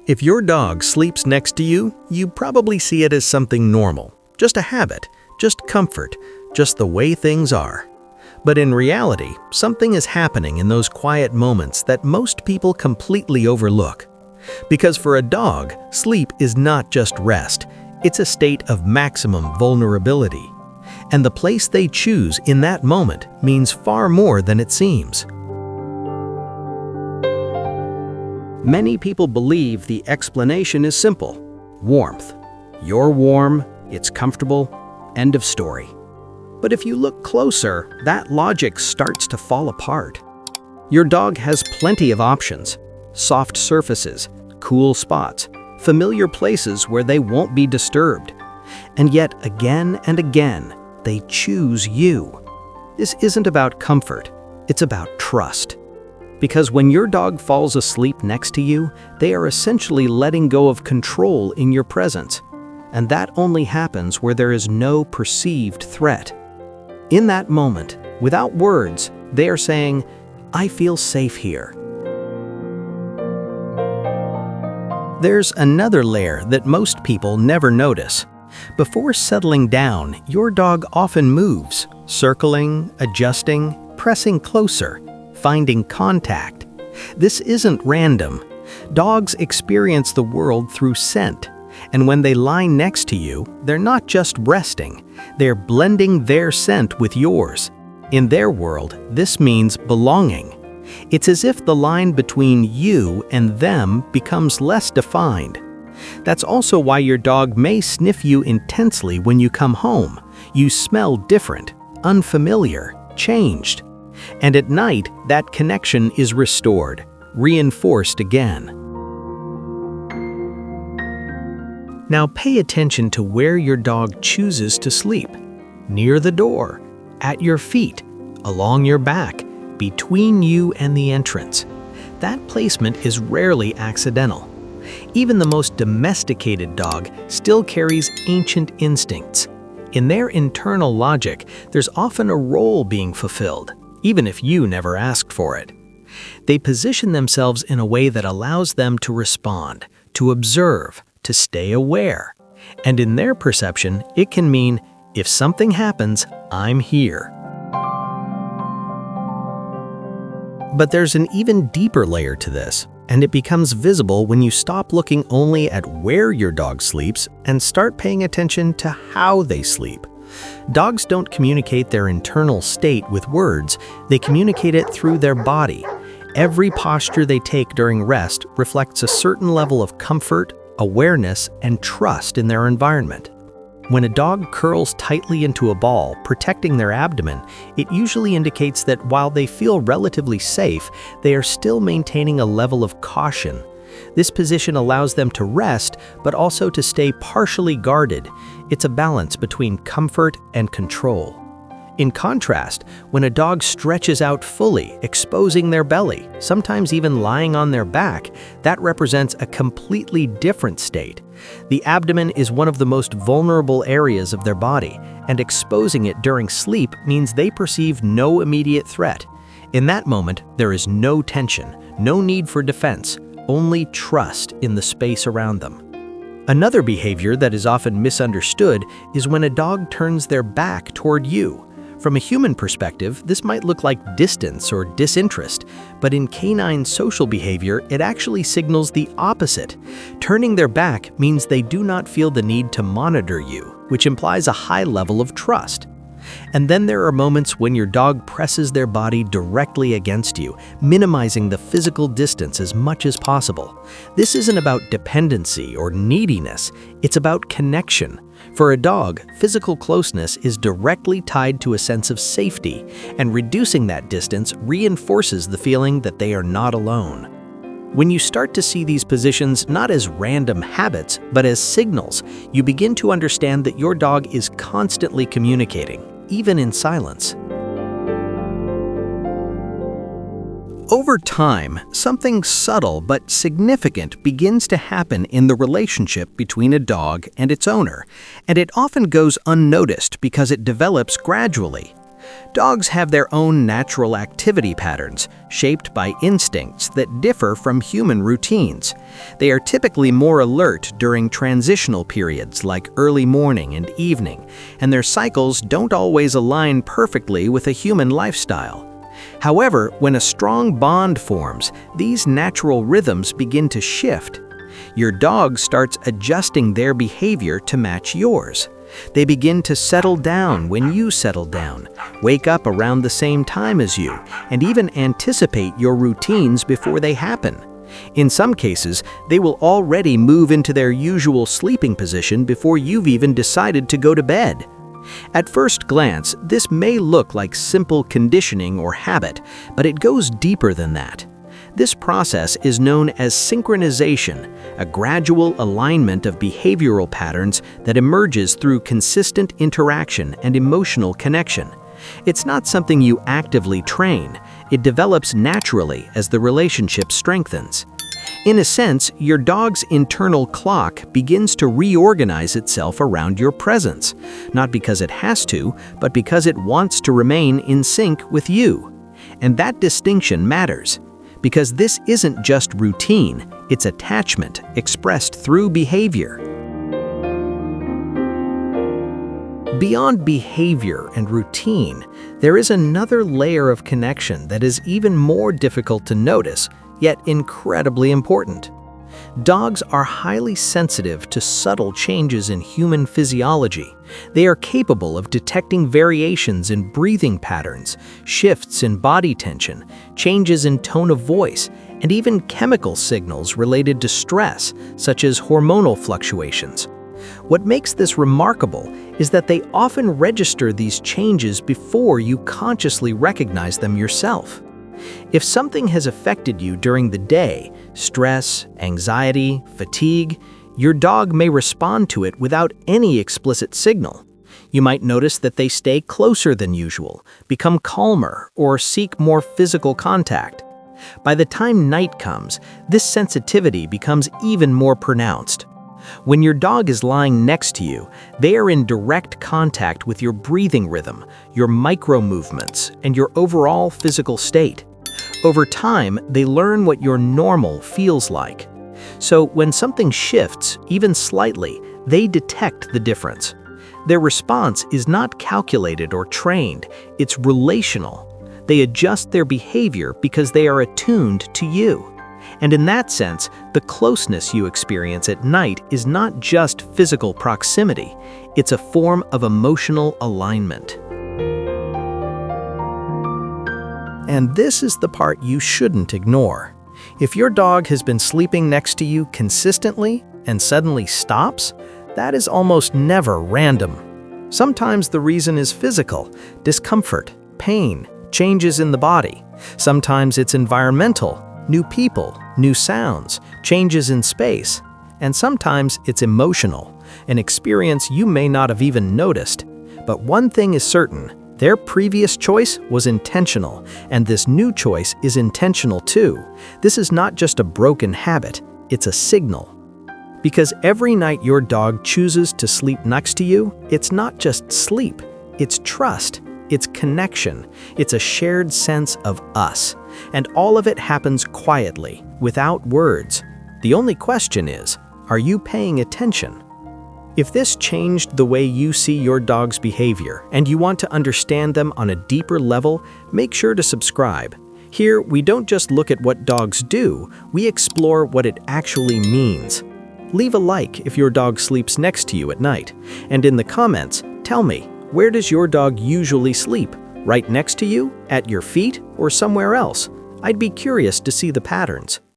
If your dog sleeps next to you, you probably see it as something normal, just a habit, just comfort, just the way things are. But in reality, something is happening in those quiet moments that most people completely overlook. Because for a dog, sleep is not just rest, it's a state of maximum vulnerability. And the place they choose in that moment means far more than it seems. Many people believe the explanation is simple: warmth. You're warm, it's comfortable, end of story. But if you look closer, that logic starts to fall apart. Your dog has plenty of options: soft surfaces, cool spots, familiar places where they won't be disturbed. And yet, again and again, they choose you. This isn't about comfort, it's about trust. Because when your dog falls asleep next to you, they are essentially letting go of control in your presence. And that only happens where there is no perceived threat. In that moment, without words, they are saying, "I feel safe here." There's another layer that most people never notice. Before settling down, your dog often moves, circling, adjusting, pressing closer, finding contact. This isn't random. Dogs experience the world through scent. And when they lie next to you, they're not just resting, they're blending their scent with yours. In their world, this means belonging. It's as if the line between you and them becomes less defined. That's also why your dog may sniff you intensely when you come home. You smell different, unfamiliar, changed. And at night, that connection is restored, reinforced again. Now pay attention to where your dog chooses to sleep. Near the door, at your feet, along your back, between you and the entrance. That placement is rarely accidental. Even the most domesticated dog still carries ancient instincts. In their internal logic, there's often a role being fulfilled, even if you never asked for it. They position themselves in a way that allows them to respond, to observe, to stay aware. And in their perception, it can mean, if something happens, I'm here. But there's an even deeper layer to this, and it becomes visible when you stop looking only at where your dog sleeps and start paying attention to how they sleep. Dogs don't communicate their internal state with words, they communicate it through their body. Every posture they take during rest reflects a certain level of comfort, awareness, and trust in their environment. When a dog curls tightly into a ball, protecting their abdomen, it usually indicates that while they feel relatively safe, they are still maintaining a level of caution. This position allows them to rest, but also to stay partially guarded. It's a balance between comfort and control. In contrast, when a dog stretches out fully, exposing their belly, sometimes even lying on their back, that represents a completely different state. The abdomen is one of the most vulnerable areas of their body, and exposing it during sleep means they perceive no immediate threat. In that moment, there is no tension, no need for defense, only trust in the space around them. Another behavior that is often misunderstood is when a dog turns their back toward you. From a human perspective, this might look like distance or disinterest, but in canine social behavior, it actually signals the opposite. Turning their back means they do not feel the need to monitor you, which implies a high level of trust. And then there are moments when your dog presses their body directly against you, minimizing the physical distance as much as possible. This isn't about dependency or neediness, it's about connection. For a dog, physical closeness is directly tied to a sense of safety, and reducing that distance reinforces the feeling that they are not alone. When you start to see these positions not as random habits, but as signals, you begin to understand that your dog is constantly communicating, even in silence. Over time, something subtle but significant begins to happen in the relationship between a dog and its owner, and it often goes unnoticed because it develops gradually. Dogs have their own natural activity patterns, shaped by instincts that differ from human routines. They are typically more alert during transitional periods like early morning and evening, and their cycles don't always align perfectly with a human lifestyle. However, when a strong bond forms, these natural rhythms begin to shift. Your dog starts adjusting their behavior to match yours. They begin to settle down when you settle down, wake up around the same time as you, and even anticipate your routines before they happen. In some cases, they will already move into their usual sleeping position before you've even decided to go to bed. At first glance, this may look like simple conditioning or habit, but it goes deeper than that. This process is known as synchronization, a gradual alignment of behavioral patterns that emerges through consistent interaction and emotional connection. It's not something you actively train, it develops naturally as the relationship strengthens. In a sense, your dog's internal clock begins to reorganize itself around your presence, not because it has to, but because it wants to remain in sync with you. And that distinction matters. Because this isn't just routine, it's attachment expressed through behavior. Beyond behavior and routine, there is another layer of connection that is even more difficult to notice, yet incredibly important. Dogs are highly sensitive to subtle changes in human physiology. They are capable of detecting variations in breathing patterns, shifts in body tension, changes in tone of voice, and even chemical signals related to stress, such as hormonal fluctuations. What makes this remarkable is that they often register these changes before you consciously recognize them yourself. If something has affected you during the day, stress, anxiety, fatigue, your dog may respond to it without any explicit signal. You might notice that they stay closer than usual, become calmer, or seek more physical contact. By the time night comes, this sensitivity becomes even more pronounced. When your dog is lying next to you, they are in direct contact with your breathing rhythm, your micro-movements, and your overall physical state. Over time, they learn what your normal feels like. So when something shifts, even slightly, they detect the difference. Their response is not calculated or trained, it's relational. They adjust their behavior because they are attuned to you. And in that sense, the closeness you experience at night is not just physical proximity, it's a form of emotional alignment. And this is the part you shouldn't ignore. If your dog has been sleeping next to you consistently and suddenly stops, that is almost never random. Sometimes the reason is physical, discomfort, pain, changes in the body. Sometimes it's environmental, new people, new sounds, changes in space. And sometimes it's emotional, an experience you may not have even noticed. But one thing is certain, their previous choice was intentional, and this new choice is intentional too. This is not just a broken habit, it's a signal. Because every night your dog chooses to sleep next to you, it's not just sleep, it's trust, it's connection, it's a shared sense of us. And all of it happens quietly, without words. The only question is, are you paying attention? If this changed the way you see your dog's behavior and you want to understand them on a deeper level, make sure to subscribe. Here, we don't just look at what dogs do, we explore what it actually means. Leave a like if your dog sleeps next to you at night. And in the comments, tell me, where does your dog usually sleep? Right next to you, at your feet, or somewhere else? I'd be curious to see the patterns.